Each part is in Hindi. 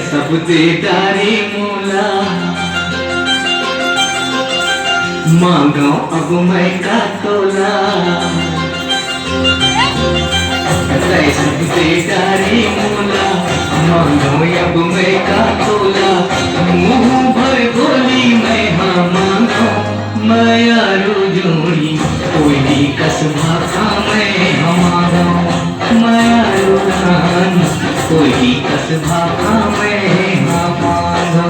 सब देदारी मोला मांगो अब मैं का तोला सब देदारी मोला मांगो अब मैं का तोला मुंह भर बोली मैं हाँ मांगो मैं यारो जोड़ी कोई भी कसबा का मैं हमारा मैं यारो रानी कोई भी कसबा का मैं हमारा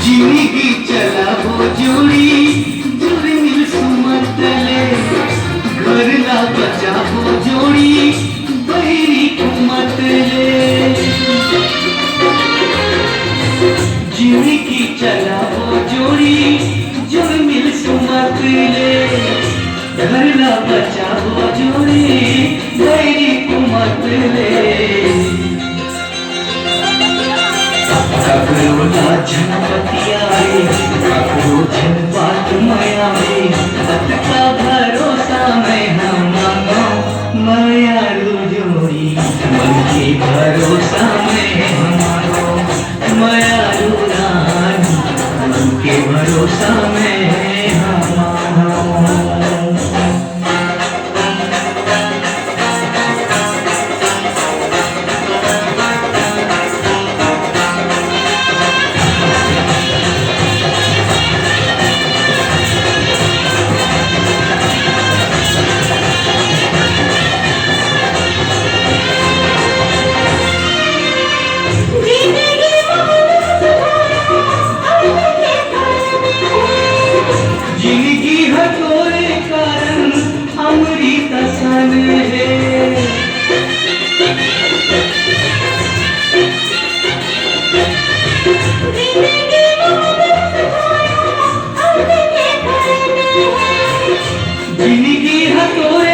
जिंदगी चला वो जोड़ी जुड़ मिल सुमत ले घर ला बचा वो जोड़ी बहरी कुमत ले जिंदगी चला वो जोड़ी जुड़ मिल सुमत ले घर ला बचा वो जोड़ी बहरी कुमत ले ककरोला जनपति आए ककरो जन बात माया में का भरोसा मैं हम मांगो मैं यारो जोड़ी मन के भरोसा मैं हमारो मैं यारो रानी मन के भरोसा मैं हमारो जिंदगी हथोरे